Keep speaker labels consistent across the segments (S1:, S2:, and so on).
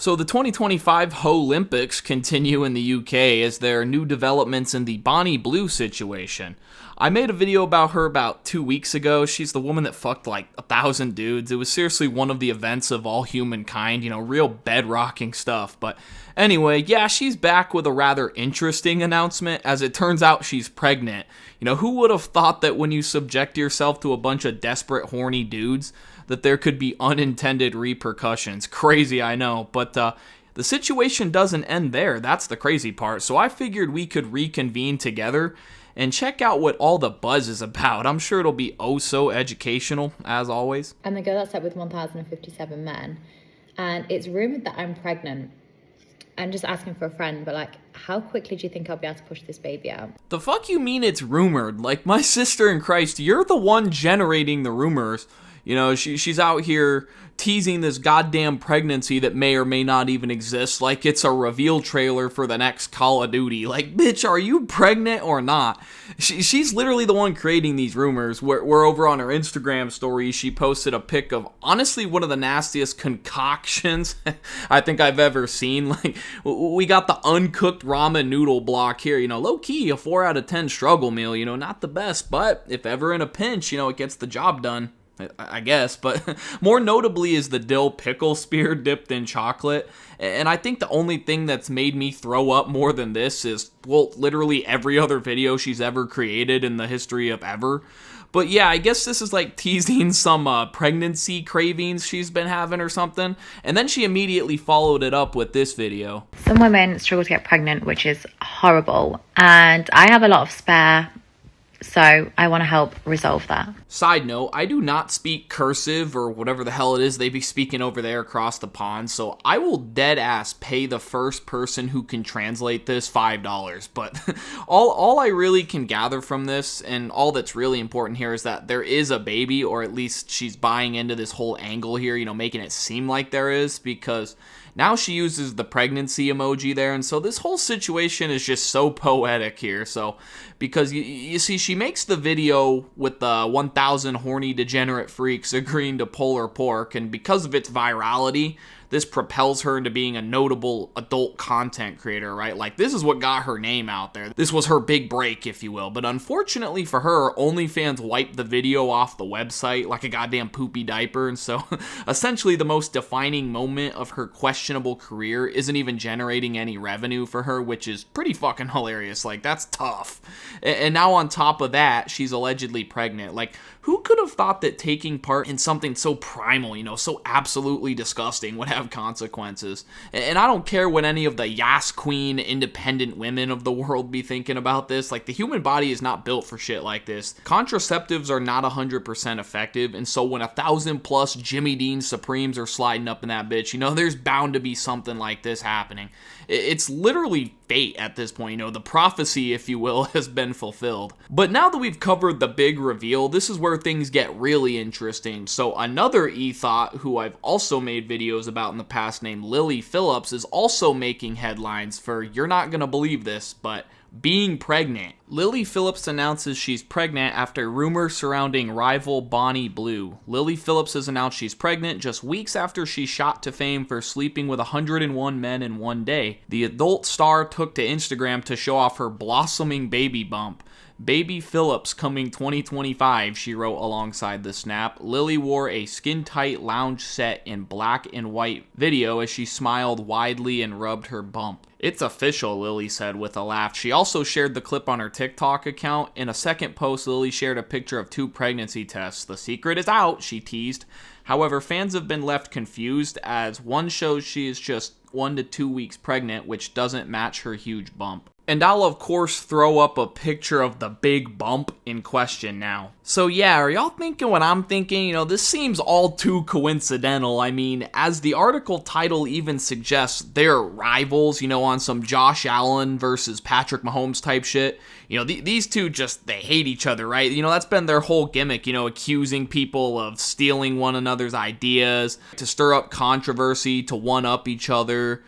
S1: So the 2025 Olympics continue in the UK as there are new developments in the Bonnie Blue situation. I made a video about her about 2 weeks ago. She's the woman that fucked like 1,000 dudes. It was seriously one of the events of all humankind, real bedrocking stuff. But anyway, yeah, she's back with a rather interesting announcement. As it turns out, she's pregnant. Who would have thought that when you subject yourself to a bunch of desperate, horny dudes, that there could be unintended repercussions? Crazy, I know, but the situation doesn't end there. That's the crazy part. So I figured we could reconvene together and check out what all the buzz is about. I'm sure it'll be oh so educational, as always.
S2: And the girl that slept with 1,057 men, and it's rumored that I'm pregnant. I'm just asking for a friend, but how quickly do you think I'll be able to push this baby out?
S1: The fuck you mean it's rumored? My sister in Christ, you're the one generating the rumors. She's out here teasing this goddamn pregnancy that may or may not even exist like it's a reveal trailer for the next Call of Duty. Bitch, are you pregnant or not? She's literally the one creating these rumors. We're over on her Instagram story. She posted a pic of, honestly, one of the nastiest concoctions I think I've ever seen. We got the uncooked ramen noodle block here. Low-key, a 4 out of 10 struggle meal. Not the best, but if ever in a pinch, it gets the job done, I guess. But more notably is the dill pickle spear dipped in chocolate. And I think the only thing that's made me throw up more than this is, literally every other video she's ever created in the history of ever. But yeah, I guess this is teasing some pregnancy cravings she's been having or something. And then she immediately followed it up with this video.
S2: Some women struggle to get pregnant, which is horrible. And I have a lot of spare, so I want to help resolve that.
S1: Side note, I do not speak cursive or whatever the hell it is they be speaking over there across the pond, so I will dead ass pay the first person who can translate this $5. But all I really can gather from this, and all that's really important here, is that there is a baby, or at least she's buying into this whole angle here, making it seem like there is, because now she uses the pregnancy emoji there, and so this whole situation is just so poetic here. So, because you see, she makes the video with the 1,000 horny degenerate freaks agreeing to pull her pork, and because of its virality, this propels her into being a notable adult content creator, right? This is what got her name out there. This was her big break, if you will. But unfortunately for her, OnlyFans wiped the video off the website like a goddamn poopy diaper. And so essentially the most defining moment of her questionable career isn't even generating any revenue for her, which is pretty fucking hilarious. That's tough. And now on top of that, she's allegedly pregnant. Who could have thought that taking part in something so primal, so absolutely disgusting would have consequences? And I don't care what any of the Yas Queen independent women of the world be thinking about this. The human body is not built for shit like this. Contraceptives are not 100% effective, and so when 1,000+ Jimmy Dean Supremes are sliding up in that bitch, there's bound to be something like this happening. It's literally fate at this point. The prophecy, if you will, has been fulfilled. But now that we've covered the big reveal, this is where things get really interesting. So another e-thought who I've also made videos about in the past, named Lily Phillips, is also making headlines for, you're not gonna believe this, but being pregnant. Lily Phillips announces she's pregnant after rumors surrounding rival Bonnie Blue. Lily Phillips has announced she's pregnant just weeks after she shot to fame for sleeping with 101 men in one day. The adult star took to Instagram to show off her blossoming baby bump. Baby Phillips coming 2025, she wrote alongside the snap. Lily wore a skin-tight lounge set in black and white video as she smiled widely and rubbed her bump. It's official, Lily said with a laugh. She also shared the clip on her TikTok account. In a second post, Lily shared a picture of 2 pregnancy tests. The secret is out, she teased. However, fans have been left confused as one shows she is just 1 to 2 weeks pregnant, which doesn't match her huge bump. And I'll of course throw up a picture of the big bump in question now. So yeah, are y'all thinking what I'm thinking? This seems all too coincidental. I mean, as the article title even suggests, they're rivals, on some Josh Allen versus Patrick Mahomes type shit. These two they hate each other, right? That's been their whole gimmick, accusing people of stealing one another's ideas, to stir up controversy, to one-up each other.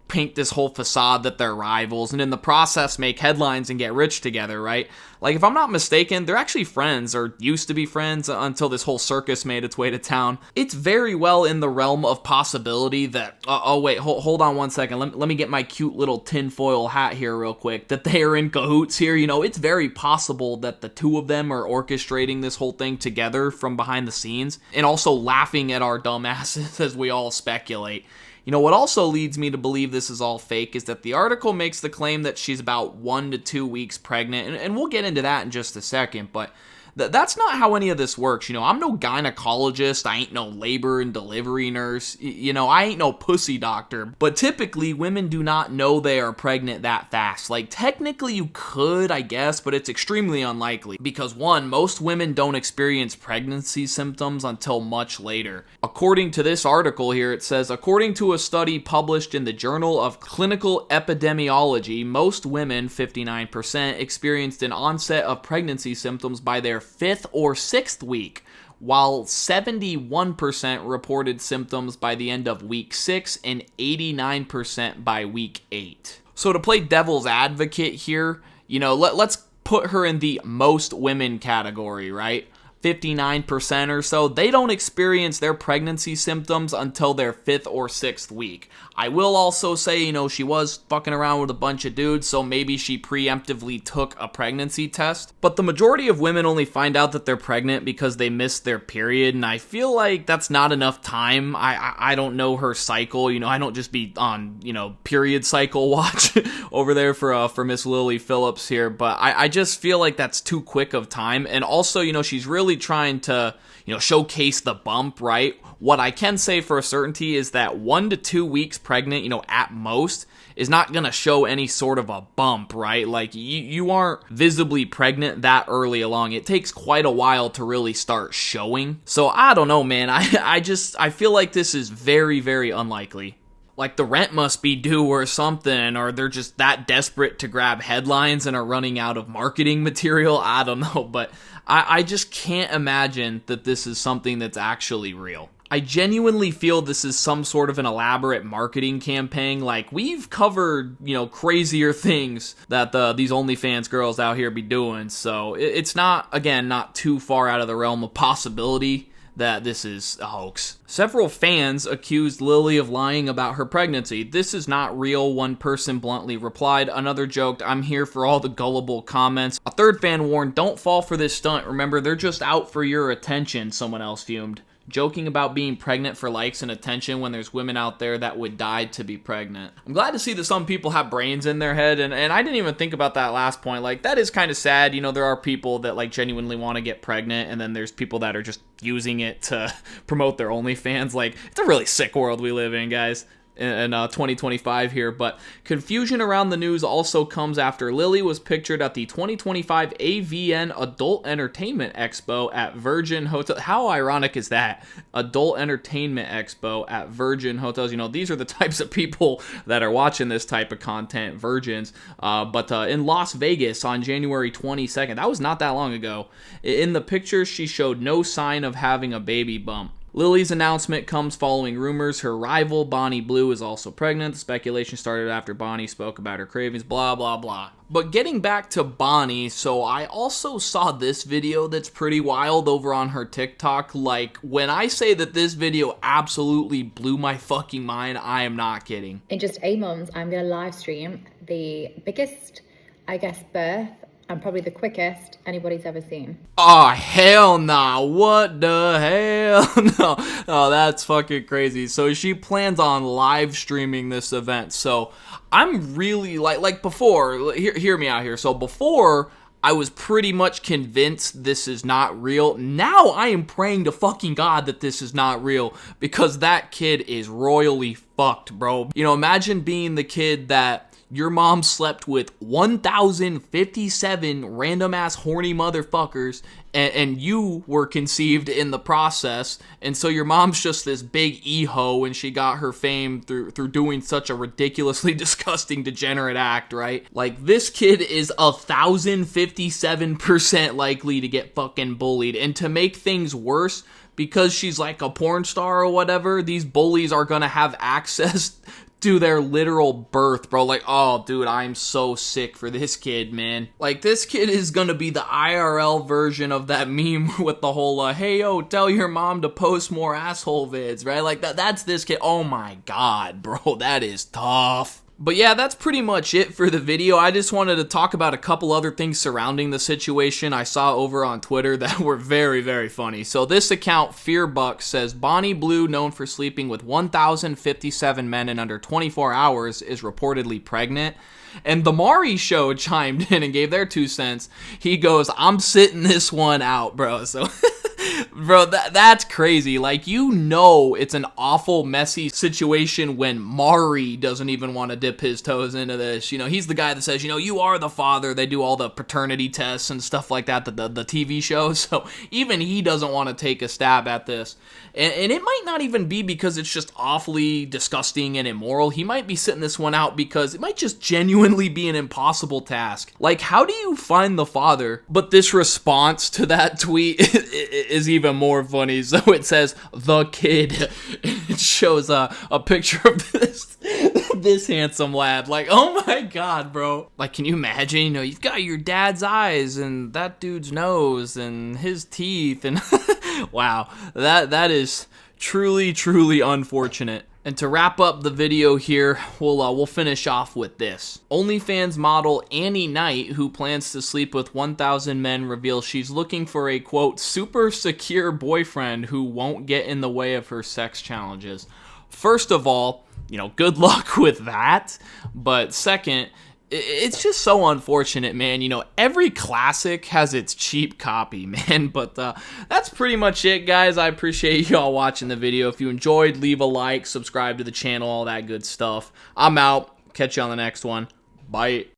S1: Paint this whole facade that they're rivals, and in the process make headlines and get rich together, right? Like, if I'm not mistaken, they're actually friends, or used to be friends until this whole circus made its way to town. It's very well in the realm of possibility that, oh wait, hold on one second, let me get my cute little tinfoil hat here real quick, that they are in cahoots here. You know, it's very possible that the two of them are orchestrating this whole thing together from behind the scenes, and also laughing at our dumbasses as we all speculate. You know, what also leads me to believe this is all fake is that the article makes the claim that she's about 1 to 2 weeks pregnant, and we'll get into that in just a second, but that's not how any of this works. You know, I'm no gynecologist, I ain't no labor and delivery nurse, you know, I ain't no pussy doctor, but typically women do not know they are pregnant that fast. Like, technically you could, I guess, but it's extremely unlikely because, one, most women don't experience pregnancy symptoms until much later. According to this article here, it says, according to a study published in the Journal of Clinical Epidemiology, most women, 59%, experienced an onset of pregnancy symptoms by their 5th or 6th week, while 71% reported symptoms by the end of week 6 and 89% by week 8. So to play devil's advocate here, you know, let's put her in the most women category, right? 59% or so, they don't experience their pregnancy symptoms until their 5th or 6th week. I will also say, you know, she was fucking around with a bunch of dudes, so maybe she preemptively took a pregnancy test. But the majority of women only find out that they're pregnant because they missed their period, and I feel like that's not enough time. I don't know her cycle, you know, I don't just be on, you know, period cycle watch over there for Miss Lily Phillips here, but I just feel like that's too quick of time. And also, you know, she's really trying to, you know, showcase the bump, right? What I can say for a certainty is that 1 to 2 weeks pregnant, you know, at most, is not going to show any sort of a bump, right? Like, you aren't visibly pregnant that early along. It takes quite a while to really start showing. So, I don't know, man. I feel like this is very, very unlikely. Like, the rent must be due or something, or they're just that desperate to grab headlines and are running out of marketing material. I don't know, but I just can't imagine that this is something that's actually real. I genuinely feel this is some sort of an elaborate marketing campaign. Like, we've covered, you know, crazier things that these OnlyFans girls out here be doing. So it's not, again, not too far out of the realm of possibility that this is a hoax. Several fans accused Lily of lying about her pregnancy. This is not real, one person bluntly replied. Another joked, I'm here for all the gullible comments. A third fan warned, don't fall for this stunt. Remember, they're just out for your attention, someone else fumed. Joking about being pregnant for likes and attention when there's women out there that would die to be pregnant. I'm glad to see that some people have brains in their head, and I didn't even think about that last point. Like, that is kind of sad. You know, there are people that, like, genuinely want to get pregnant, and then there's people that are just using it to promote their OnlyFans. Like, it's a really sick world we live in, guys. In 2025 here, but confusion around the news also comes after Lily was pictured at the 2025 AVN Adult Entertainment Expo at Virgin Hotel. How ironic is that? Adult Entertainment Expo at Virgin Hotels. You know, these are the types of people that are watching this type of content, virgins. But in Las Vegas on January 22nd, that was not that long ago. In the pictures, she showed no sign of having a baby bump. Lily's announcement comes following rumors her rival, Bonnie Blue, is also pregnant. The speculation started after Bonnie spoke about her cravings, blah, blah, blah. But getting back to Bonnie, so I also saw this video that's pretty wild over on her TikTok. Like, when I say that this video absolutely blew my fucking mind, I am not kidding.
S2: In just 8 months, I'm going to live stream the biggest, I guess, birth and probably the quickest anybody's ever seen.
S1: Oh, hell nah. What the hell? No. Oh, that's fucking crazy. So she plans on live streaming this event. So I'm really like before, hear me out here. So before, I was pretty much convinced this is not real. Now I am praying to fucking God that this is not real, because that kid is royally fucked, bro. You know, imagine being the kid that your mom slept with 1,057 random ass horny motherfuckers, and you were conceived in the process, and so your mom's just this big e-ho, and she got her fame through doing such a ridiculously disgusting, degenerate act, right? Like, this kid is 1,057% likely to get fucking bullied, and to make things worse, because she's like a porn star or whatever, these bullies are gonna have access to their literal birth, bro. Like, oh, dude, I'm so sick for this kid, man. Like, this kid is gonna be the IRL version of that meme with the whole, hey, yo, tell your mom to post more asshole vids, right? Like, that's this kid. Oh my god, bro, that is tough. But yeah, that's pretty much it for the video. I just wanted to talk about a couple other things surrounding the situation I saw over on Twitter that were very, very funny. So this account, Fearbuck, says Bonnie Blue, known for sleeping with 1,057 men in under 24 hours, is reportedly pregnant. And the Maury Show chimed in and gave their 2 cents. He goes, I'm sitting this one out, bro. So... Bro, that's crazy. Like, you know it's an awful, messy situation when Maury doesn't even want to dip his toes into this. You know, he's the guy that says, you know, you are the father. They do all the paternity tests and stuff like that, the TV show. So even he doesn't want to take a stab at this. And it might not even be because it's just awfully disgusting and immoral. He might be sitting this one out because it might just genuinely be an impossible task. Like, how do you find the father? But this response to that tweet is even more funny. So it says, the kid. It shows a picture of this handsome lad. Like, oh my god, bro. Like, can you imagine? You know, you've got your dad's eyes and that dude's nose and his teeth and... Wow, that is truly, truly unfortunate. And to wrap up the video here, we'll finish off with this. OnlyFans model Annie Knight, who plans to sleep with 1,000 men, reveals she's looking for a, quote, super secure boyfriend who won't get in the way of her sex challenges. First of all, you know, good luck with that. But second, it's just so unfortunate, man. You know, every classic has its cheap copy, man. But that's pretty much it, guys. I appreciate y'all watching the video. If you enjoyed, leave a like, subscribe to the channel, all that good stuff. I'm out. Catch you on the next one. Bye.